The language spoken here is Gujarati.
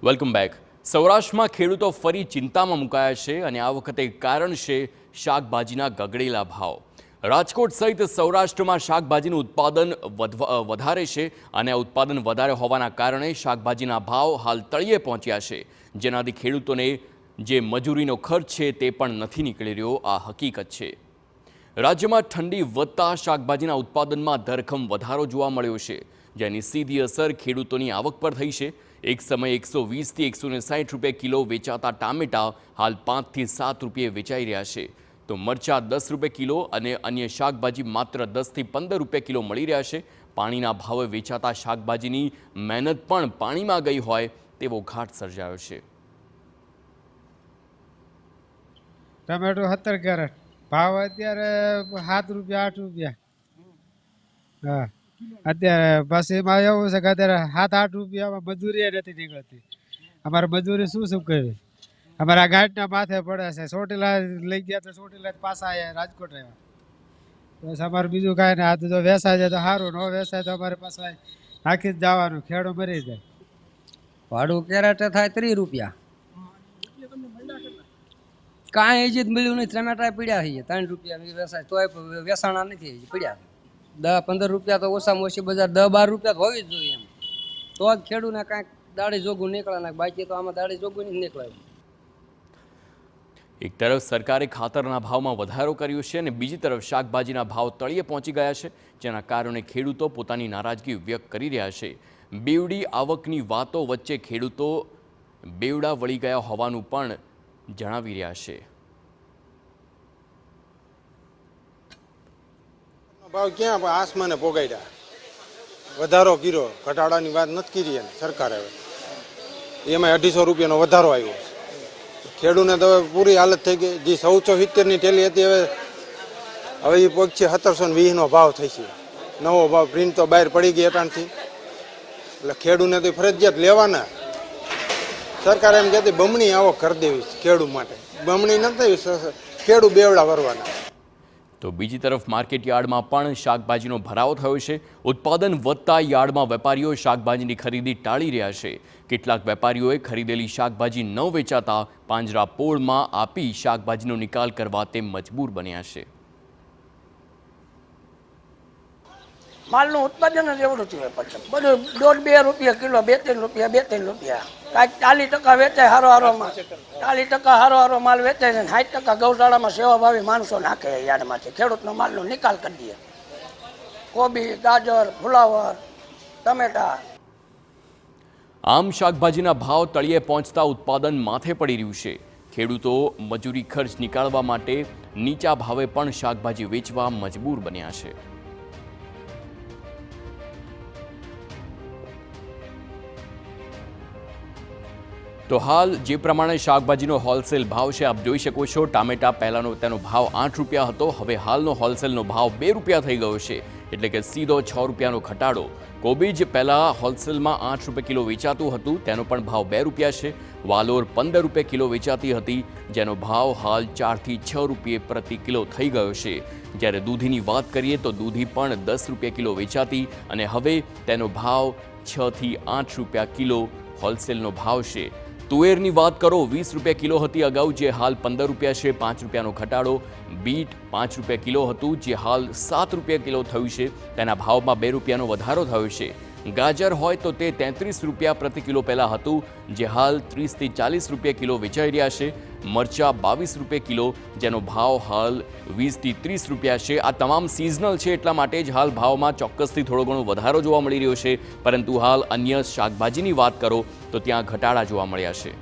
Welcome back. સૌરાષ્ટ્રમાં ખેડૂતો ફરી ચિંતામાં મુકાયા છે અને આ વખતે કારણ છે શાકભાજીના ગગડેલા ભાવ. રાજકોટ સહિત સૌરાષ્ટ્રમાં શાકભાજીનું ઉત્પાદન વધારે છે અને આ ઉત્પાદન વધારે હોવાના કારણે શાકભાજીના ભાવ હાલ તળિયે પહોંચ્યા છે, જેનાથી ખેડૂતોને જે મજૂરીનો ખર્ચ છે તે પણ નથી નીકળી રહ્યો. આ હકીકત છે. રાજ્યમાં ઠંડી વધતા શાકભાજીના ઉત્પાદનમાં ધરખમ વધારો જોવા મળ્યો છે, જેની સીધી અસર ખેડૂતોની આવક પર થઈ છે. એક સમયે 120 થી 160 રૂપિયા કિલો વેચાતા ટામેટા હાલ 5 થી 7 રૂપિયે વેચાઈ રહ્યા છે, તો મરચા 10 રૂપિયા કિલો અને અન્ય શાકભાજી માત્ર 10 થી 15 રૂપિયા કિલો મળી રહ્યા છે. પાણીના ભાવે વેચાતા શાકભાજીની મહેનત પણ પાણીમાં ગઈ હોય તેવો ઘાટ સર્જાયો છે. ટમેટો 70 કેરેટ ભાવ અત્યારે 7 રૂપિયા 8 રૂપિયા. હા, અત્યારે પછી એમાં એવું છે કે અત્યારે 7-8 રૂપિયામાં મજૂરી નથી નીકળતી. અમારે મજૂરી શું કરવી? અમારા ગાંઠના માથે પડે છે. ચોટીલા લઈ ગયા તો ચોટીલા પાછા આવ્યા રાજકોટ આવ્યા. બસ અમારે બીજું કાંઈ નહીં. આ તો જો વેસાય જાય તો સારું, ન વેસાય તો અમારે પાછા નાખી જ જવાનું. ખેડૂ મરી જાય. ભાડું કેરેટે થાય 30 રૂપિયા. કાંઈ જ મળ્યું નહીં. ટમેટા પીડ્યા છે 3 રૂપિયા વેસાય તોય વેસાણા નથી પીડ્યા. 10-15 રૂપિયા તો ઓછામાં ઓછી બજાર 10-12 રૂપિયા તો હોવી જ જોઈએ એમ, તો જ ખેડૂતને કાંઈક દાડી જોગું નીકળે ને, બાકી તો આમાં દાડી જોગું નહીં નીકળે. એક તરફ સરકારે ખાતરના ભાવમાં વધારો કર્યો છે અને બીજી તરફ શાકભાજીના ભાવ તળિયે પહોંચી ગયા છે, જેના કારણે ખેડૂતો પોતાની નારાજગી વ્યક્ત કરી રહ્યા છે. બેવડી આવકની વાતો વચ્ચે ખેડૂતો બેવડા વળી ગયા હોવાનું પણ જણાવી રહ્યા છે. ભાવ ક્યાં આસમાને પોગાડ્યા, વધારો કર્યો, ઘટાડાની વાત નથી કરી સરકારે. હવે એમાં 250 રૂપિયાનો વધારો આવ્યો. ખેડૂતને તો હવે પૂરી હાલત થઈ ગઈ. જે 1470ની ઠેલી હતી હવે એ પહોંચી 1720નો ભાવ થઈ છે. નવો ભાવ પ્રિન્ટ તો બહાર પડી ગઈ અટાણથી. એટલે ખેડૂતને તો ફરજિયાત લેવાના. સરકાર એમ કહેતી બમણી આવક કરી દેવી ખેડૂત માટે. બમણી નથી, ખેડૂત બેવડા ભરવાના. તો બીજી તરફ માર્કેટ યાર્ડમાં પણ શાકભાજીનો ભરાવો થયો છે. ઉત્પાદન વધતા યાર્ડમાં વેપારીઓ શાકભાજીની ખરીદી ટાળી રહ્યા છે. કેટલાક વેપારીઓએ ખરીદેલી શાકભાજી ન વેચાતા પાંજરાપોળમાં આપી શાકભાજીનો નિકાલ કરવા તે મજબૂર બન્યા છે. માલનું ઉત્પાદન જ એવડું થયું. પછી બધું 1.5-2 રૂપિયા કિલો, 2-3 રૂપિયા, 2-3 રૂપિયા. કાંઈક 40% વેચાય હારો હારોમાં. 40% હારો હારો માલ વેચાય છે. 60% ગૌશાળામાં સેવાભાવી માણસો નાખે યાર્ડમાંથી. ખેડૂતનો માલનો નિકાલ કરી દે. કોબી, ગાજર, ફુલાવર, ટમેટા. આમ શાકભાજીના ભાવ તળિયે પહોંચતા ઉત્પાદન માથે પડી રહ્યું છે. ખેડૂતો મજૂરી ખર્ચ નીકાળવા માટે નીચા ભાવે પણ શાકભાજી વેચવા મજબૂર બન્યા છે. તો હાલ જે પ્રમાણે શાકભાજીનો હોલસેલ ભાવ છે આપ જોઈ શકો છો. ટામેટા પહેલાંનો તેનો ભાવ 8 રૂપિયા હતો, હવે હાલનો હોલસેલનો ભાવ 2 રૂપિયા થઈ ગયો છે, એટલે કે સીધો 6 રૂપિયાનો ઘટાડો. કોબીજ પહેલાં હોલસેલમાં 8 રૂપિયા કિલો વેચાતું હતું, તેનો પણ ભાવ 2 રૂપિયા છે. વાલોર 15 રૂપિયા કિલો વેચાતી હતી, જેનો ભાવ હાલ 4 થી 6 રૂપિયે પ્રતિ કિલો થઈ ગયો છે. જ્યારે દૂધીની વાત કરીએ તો દૂધી પણ 10 રૂપિયા કિલો વેચાતી અને હવે તેનો ભાવ 6 થી 8 રૂપિયા કિલો હોલસેલનો ભાવ છે. તુવેરની વાત કરો, 20 રૂપિયા કિલો હતી અગાઉ, જે હાલ 15 રૂપિયા છે, 5 રૂપિયાનો ઘટાડો. બીટ 5 રૂપિયા કિલો હતું, જે હાલ 7 રૂપિયા કિલો થયું છે, તેના ભાવમાં 2 રૂપિયાનો વધારો થયો છે. ગાજર હોય તો તે 33 રૂપિયા પ્રતિ કિલો પહેલાં હતું, જે હાલ 30 થી 40 રૂપિયા કિલો વેચાઈ રહ્યા છે. મરચા 22 રૂપિયા કિલો, જેનો ભાવ હાલ 20 થી 30 રૂપિયા છે. આ તમામ સિઝનલ છે, એટલા માટે જ હાલ ભાવમાં ચોક્કસથી થોડો ઘણો વધારો જોવા મળી રહ્યો છે, પરંતુ હાલ અન્ય શાકભાજીની વાત કરો તો ત્યાં ઘટાડા જોવા મળ્યા છે.